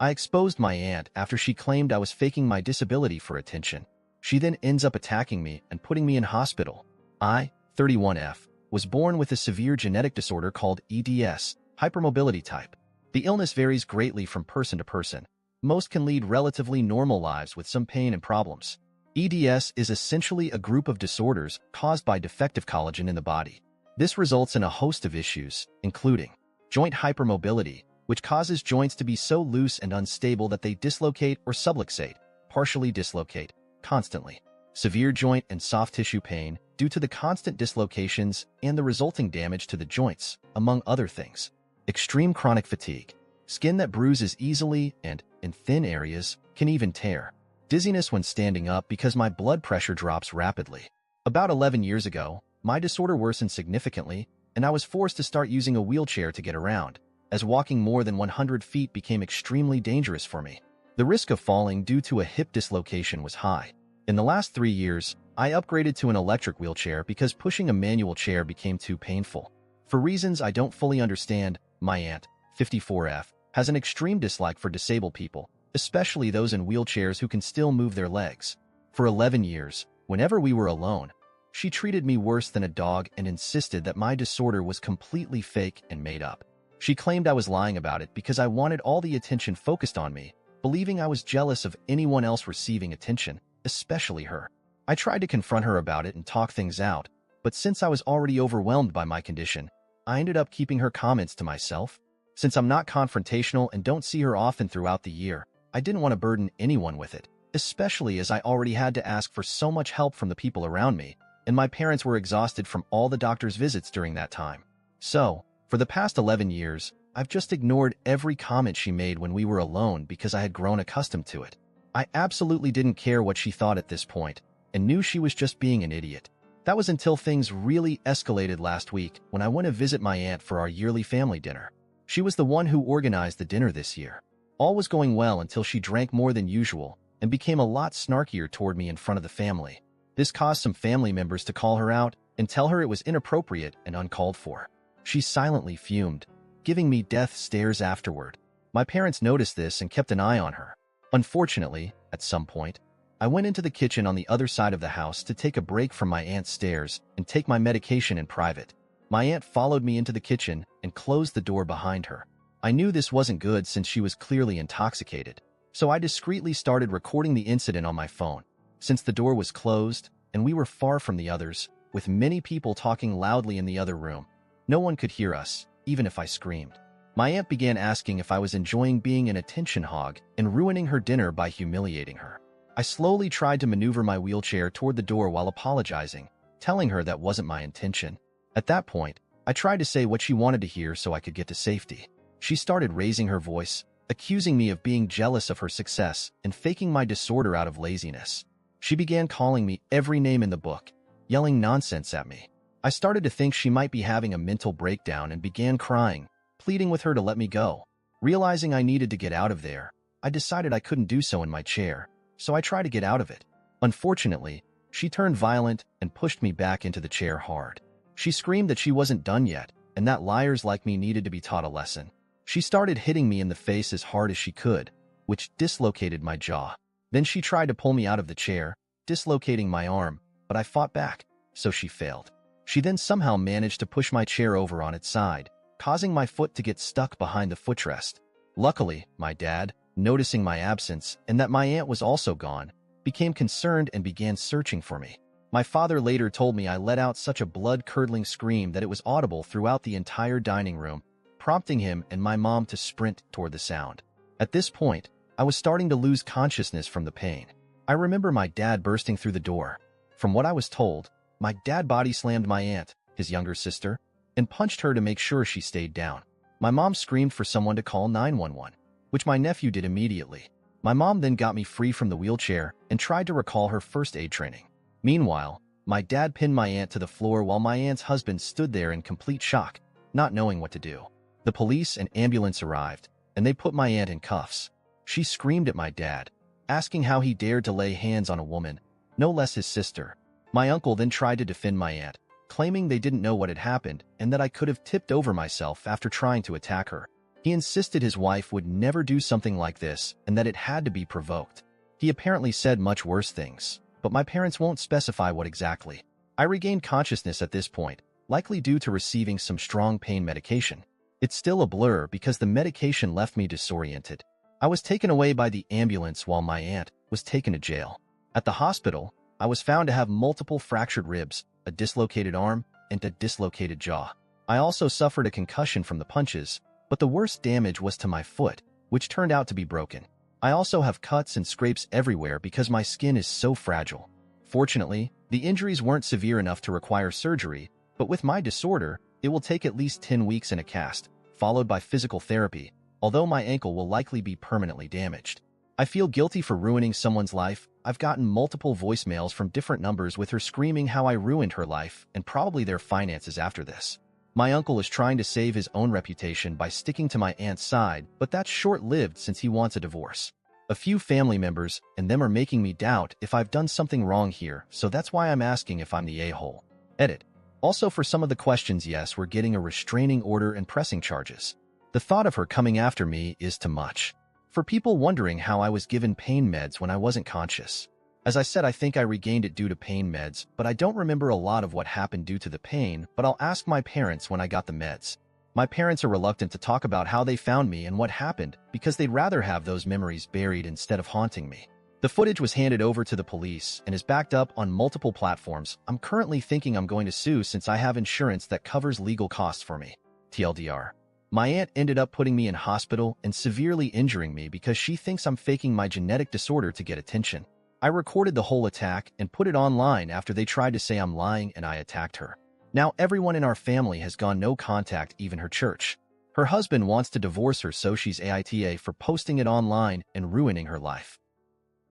I exposed my aunt after she claimed I was faking my disability for attention. She then ends up attacking me and putting me in hospital. I, 31F, was born with a severe genetic disorder called EDS, hypermobility type. The illness varies greatly from person to person. Most can lead relatively normal lives with some pain and problems. EDS is essentially a group of disorders caused by defective collagen in the body. This results in a host of issues, including joint hypermobility, which causes joints to be so loose and unstable that they dislocate or subluxate, partially dislocate, constantly. Severe joint and soft tissue pain due to the constant dislocations and the resulting damage to the joints, among other things. Extreme chronic fatigue. Skin that bruises easily and, in thin areas, can even tear. Dizziness when standing up because my blood pressure drops rapidly. About 11 years ago, my disorder worsened significantly, and I was forced to start using a wheelchair to get around, as walking more than 100 feet became extremely dangerous for me. The risk of falling due to a hip dislocation was high. In the last 3 years, I upgraded to an electric wheelchair because pushing a manual chair became too painful. For reasons I don't fully understand, my aunt, 54F, has an extreme dislike for disabled people, especially those in wheelchairs who can still move their legs. For 11 years, whenever we were alone, she treated me worse than a dog and insisted that my disorder was completely fake and made up. She claimed I was lying about it because I wanted all the attention focused on me, believing I was jealous of anyone else receiving attention, especially her. I tried to confront her about it and talk things out, but since I was already overwhelmed by my condition, I ended up keeping her comments to myself. Since I'm not confrontational and don't see her often throughout the year, I didn't want to burden anyone with it, especially as I already had to ask for so much help from the people around me, and my parents were exhausted from all the doctor's visits during that time. So, for the past 11 years, I've just ignored every comment she made when we were alone because I had grown accustomed to it. I absolutely didn't care what she thought at this point, and knew she was just being an idiot. That was until things really escalated last week when I went to visit my aunt for our yearly family dinner. She was the one who organized the dinner this year. All was going well until she drank more than usual and became a lot snarkier toward me in front of the family. This caused some family members to call her out and tell her it was inappropriate and uncalled for. She silently fumed, giving me death stares afterward. My parents noticed this and kept an eye on her. Unfortunately, at some point, I went into the kitchen on the other side of the house to take a break from my aunt's stares and take my medication in private. My aunt followed me into the kitchen and closed the door behind her. I knew this wasn't good since she was clearly intoxicated, so I discreetly started recording the incident on my phone. Since the door was closed and we were far from the others, with many people talking loudly in the other room, no one could hear us, even if I screamed. My aunt began asking if I was enjoying being an attention hog and ruining her dinner by humiliating her. I slowly tried to maneuver my wheelchair toward the door while apologizing, telling her that wasn't my intention. At that point, I tried to say what she wanted to hear so I could get to safety. She started raising her voice, accusing me of being jealous of her success and faking my disorder out of laziness. She began calling me every name in the book, yelling nonsense at me. I started to think she might be having a mental breakdown and began crying, pleading with her to let me go. Realizing I needed to get out of there, I decided I couldn't do so in my chair, so I tried to get out of it. Unfortunately, she turned violent and pushed me back into the chair hard. She screamed that she wasn't done yet, and that liars like me needed to be taught a lesson. She started hitting me in the face as hard as she could, which dislocated my jaw. Then she tried to pull me out of the chair, dislocating my arm, but I fought back, so she failed. She then somehow managed to push my chair over on its side, causing my foot to get stuck behind the footrest. Luckily, my dad, noticing my absence and that my aunt was also gone, became concerned and began searching for me. My father later told me I let out such a blood-curdling scream that it was audible throughout the entire dining room, prompting him and my mom to sprint toward the sound. At this point, I was starting to lose consciousness from the pain. I remember my dad bursting through the door. From what I was told, my dad body-slammed my aunt, his younger sister, and punched her to make sure she stayed down. My mom screamed for someone to call 911, which my nephew did immediately. My mom then got me free from the wheelchair and tried to recall her first aid training. Meanwhile, my dad pinned my aunt to the floor while my aunt's husband stood there in complete shock, not knowing what to do. The police and ambulance arrived, and they put my aunt in cuffs. She screamed at my dad, asking how he dared to lay hands on a woman, no less his sister. My uncle then tried to defend my aunt, claiming they didn't know what had happened and that I could have tipped over myself after trying to attack her. He insisted his wife would never do something like this and that it had to be provoked. He apparently said much worse things, but my parents won't specify what exactly. I regained consciousness at this point, likely due to receiving some strong pain medication. It's still a blur because the medication left me disoriented. I was taken away by the ambulance while my aunt was taken to jail. At the hospital, I was found to have multiple fractured ribs, a dislocated arm, and a dislocated jaw. I also suffered a concussion from the punches, but the worst damage was to my foot, which turned out to be broken. I also have cuts and scrapes everywhere because my skin is so fragile. Fortunately, the injuries weren't severe enough to require surgery, but with my disorder, it will take at least 10 weeks in a cast, followed by physical therapy, although my ankle will likely be permanently damaged. I feel guilty for ruining someone's life. I've gotten multiple voicemails from different numbers with her screaming how I ruined her life and probably their finances after this. My uncle is trying to save his own reputation by sticking to my aunt's side, but that's short-lived since he wants a divorce. A few family members and them are making me doubt if I've done something wrong here, so that's why I'm asking if I'm the a-hole. Edit. Also, for some of the questions, yes, we're getting a restraining order and pressing charges. The thought of her coming after me is too much. For people wondering how I was given pain meds when I wasn't conscious. As I said, I think I regained it due to pain meds, but I don't remember a lot of what happened due to the pain, but I'll ask my parents when I got the meds. My parents are reluctant to talk about how they found me and what happened because they'd rather have those memories buried instead of haunting me. The footage was handed over to the police and is backed up on multiple platforms. I'm currently thinking I'm going to sue since I have insurance that covers legal costs for me. TLDR. My aunt ended up putting me in hospital and severely injuring me because she thinks I'm faking my genetic disorder to get attention. I recorded the whole attack and put it online after they tried to say I'm lying and I attacked her. Now everyone in our family has gone no contact, even her church. Her husband wants to divorce her, so she's AITA for posting it online and ruining her life.